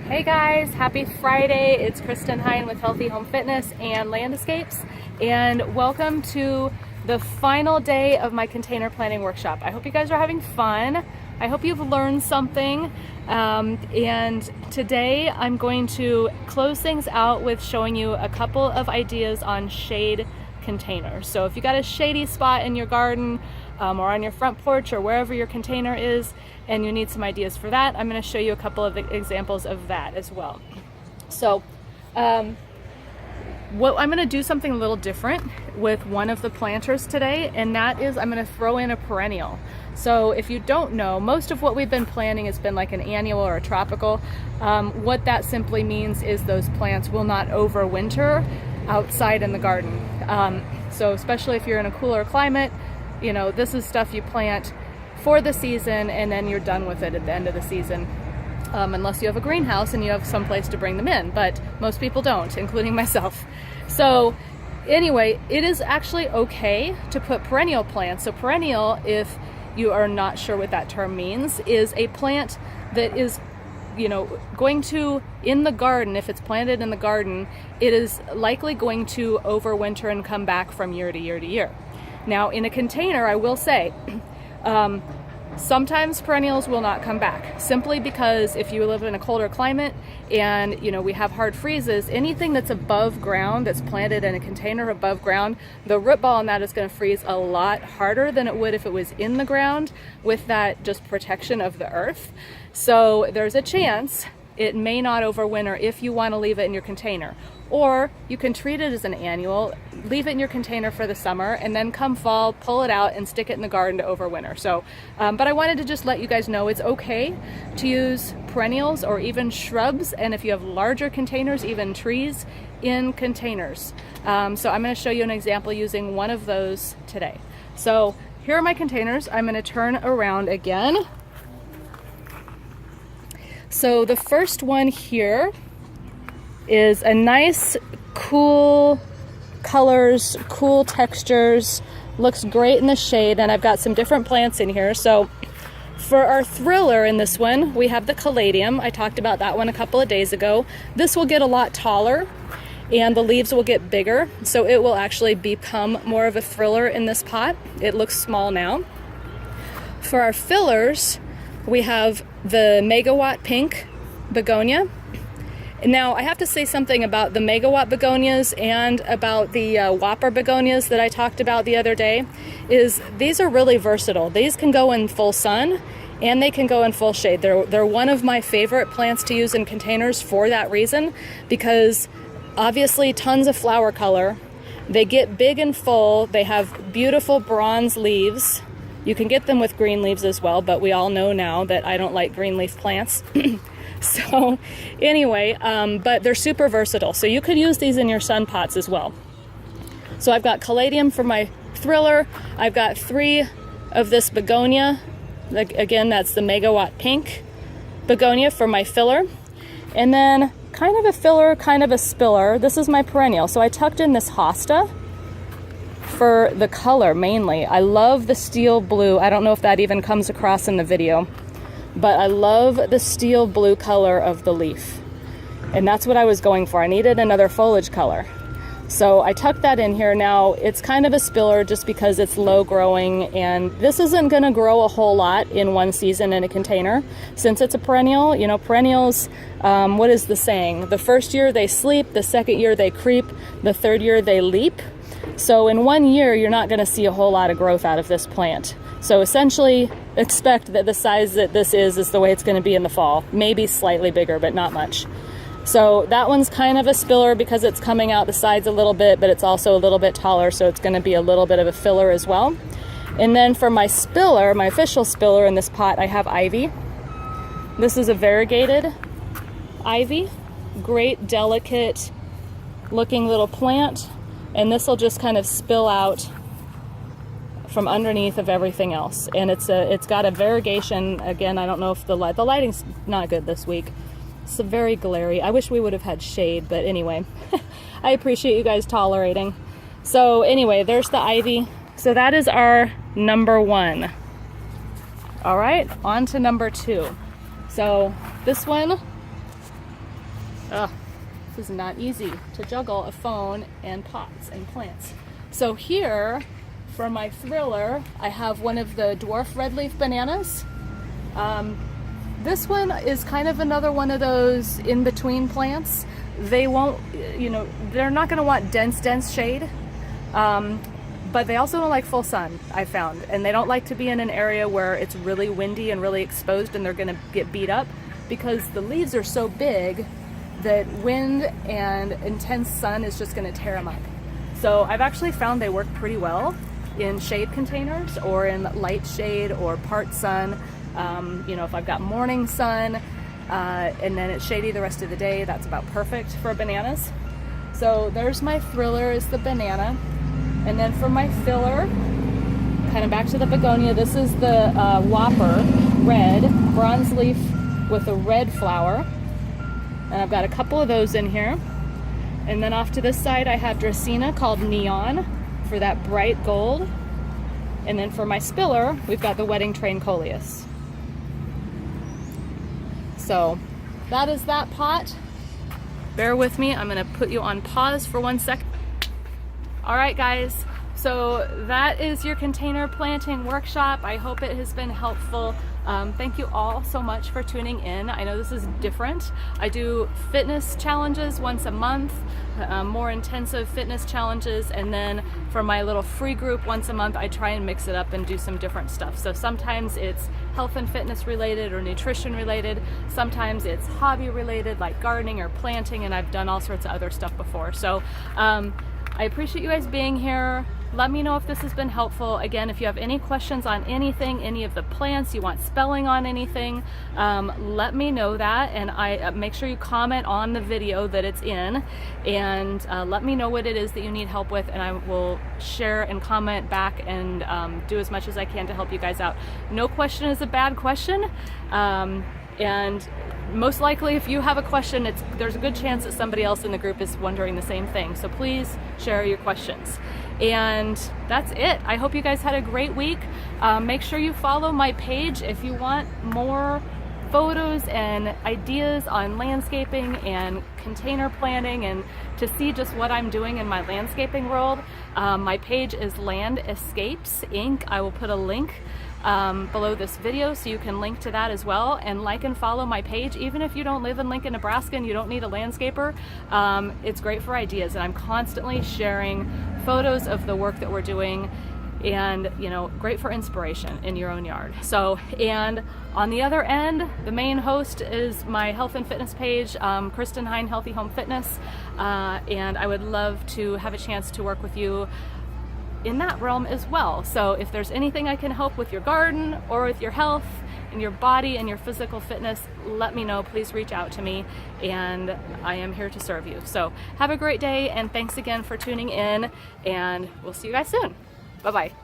Hey guys, happy Friday. It's Kristen Hine with Healthy Home Fitness and Landescapes, and welcome to the final day of my container planning workshop. I hope you guys are having fun. I hope you've learned something. And today I'm going to close things out with showing you a couple of ideas on shade containers. So if you got a shady spot in your garden or on your front porch or wherever your container is and you need some ideas for that, I'm going to show you a couple of examples of that as well. So I'm going to do something a little different with one of the planters today, and that is I'm going to throw in a perennial. So if you don't know, most of what we've been planting has been like an annual or a tropical. What that simply means is those plants will not overwinter outside in the garden. So especially if you're in a cooler climate, you know, this is stuff you plant for the season and then you're done with it at the end of the season. Unless you have a greenhouse and you have some place to bring them in, but most people don't, including myself. So anyway, it is actually okay to put perennial plants. So perennial, if you are not sure what that term means, is a plant that is, you know, going to, in the garden, if it's planted in the garden, it is likely going to overwinter and come back from year to year to year. Now in a container, I will say, sometimes perennials will not come back, simply because if you live in a colder climate and, you know, we have hard freezes, anything that's above ground, that's planted in a container above ground, the root ball in that is going to freeze a lot harder than it would if it was in the ground with that just protection of the earth. So there's a chance it may not overwinter if you want to leave it in your container. Or you can treat it as an annual, leave it in your container for the summer, and then come fall, pull it out and stick it in the garden to overwinter. So, but I wanted to just let you guys know it's okay to use perennials or even shrubs, and if you have larger containers, even trees in containers. So I'm going to show you an example using one of those today. So here are my containers. I'm going to turn around again. So the first one here is a nice, cool colors, cool textures, looks great in the shade, and I've got some different plants in here. So for our thriller in this one, we have the caladium. I talked about that one a couple of days ago. This will get a lot taller and the leaves will get bigger, so it will actually become more of a thriller in this pot. It looks small now. For our fillers, we have the megawatt pink begonia. Now, I have to say something about the megawatt begonias and about the whopper begonias that I talked about the other day, is these are really versatile. These can go in full sun and they can go in full shade. They're one of my favorite plants to use in containers for that reason, because obviously tons of flower color. They get big and full. They have beautiful bronze leaves. You can get them with green leaves as well, but we all know now that I don't like green leaf plants. So anyway, but they're super versatile. So you could use these in your sun pots as well. So I've got caladium for my thriller. I've got 3 of this begonia. Again, that's the megawatt pink begonia for my filler. And then kind of a filler, kind of a spiller. This is my perennial. So I tucked in this hosta for the color mainly. I love the steel blue. I don't know if that even comes across in the video, but I love the steel blue color of the leaf. And that's what I was going for. I needed another foliage color. So I tucked that in here. Now it's kind of a spiller just because it's low growing, and this isn't gonna grow a whole lot in one season in a container. Since it's a perennial, you know, perennials, what is the saying? The first year they sleep, the second year they creep, the third year they leap. So in 1 year, you're not gonna see a whole lot of growth out of this plant. So essentially, expect that the size that this is the way it's going to be in the fall. Maybe slightly bigger, but not much. So that one's kind of a spiller because it's coming out the sides a little bit, but it's also a little bit taller, so it's going to be a little bit of a filler as well. And then for my spiller, my official spiller in this pot, I have ivy. This is a variegated ivy. Great, delicate looking little plant. And this will just kind of spill out from underneath of everything else, and it's got a variegation. Again, I don't know if the lighting's not good this week. It's very glary. I wish we would have had shade, but anyway, I appreciate you guys tolerating. So anyway, there's the ivy. So that is our number 1. All right, on to number 2. So this one Ugh, this is not easy to juggle a phone and pots and plants. So here, for my thriller, I have one of the dwarf red leaf bananas. This one is kind of another one of those in-between plants. They won't, you know, they're not gonna want dense shade, but they also don't like full sun, I found. And they don't like to be in an area where it's really windy and really exposed and they're gonna get beat up, because the leaves are so big that wind and intense sun is just gonna tear them up. So I've actually found they work pretty well in shade containers or in light shade or part sun. You know, if I've got morning sun and then it's shady the rest of the day, that's about perfect for bananas. So there's my thriller, is the banana. And then for my filler, kind of back to the begonia, this is the Whopper red, bronze leaf with a red flower. And I've got a couple of those in here. And then off to this side, I have Dracaena called Neon for that bright gold. And then for my spiller, we've got the Wedding Train Coleus. So that is that pot. Bear with me, I'm gonna put you on pause for 1 second. All right, guys, so that is your container planting workshop. I hope it has been helpful. Thank you all so much for tuning in. I know this is different. I do fitness challenges once a month, more intensive fitness challenges, and then for my little free group once a month, I try and mix it up and do some different stuff. So sometimes it's health and fitness related or nutrition related. Sometimes it's hobby related, like gardening or planting, and I've done all sorts of other stuff before. So I appreciate you guys being here. Let me know if this has been helpful. Again, if you have any questions on anything, any of the plants, you want spelling on anything, let me know that, and I make sure you comment on the video that it's in, and let me know what it is that you need help with, and I will share and comment back and do as much as I can to help you guys out. No question is a bad question, and most likely if you have a question, there's a good chance that somebody else in the group is wondering the same thing. So please share your questions. And that's it. I hope you guys had a great week. Make sure you follow my page if you want more photos and ideas on landscaping and container planting, and to see just what I'm doing in my landscaping world. My page is Land Escapes Inc. I will put a link below this video so you can link to that as well, and like and follow my page. Even if you don't live in Lincoln, Nebraska and you don't need a landscaper, it's great for ideas, and I'm constantly sharing photos of the work that we're doing, and you know, great for inspiration in your own yard. So, and on the other end, the main host is my health and fitness page, Kristen Hine Healthy Home Fitness, and I would love to have a chance to work with you in that realm as well. So if there's anything I can help with your garden or with your health and your body and your physical fitness, let me know. Please reach out to me, and I am here to serve you. So have a great day, and thanks again for tuning in, and we'll see you guys soon. Bye-bye.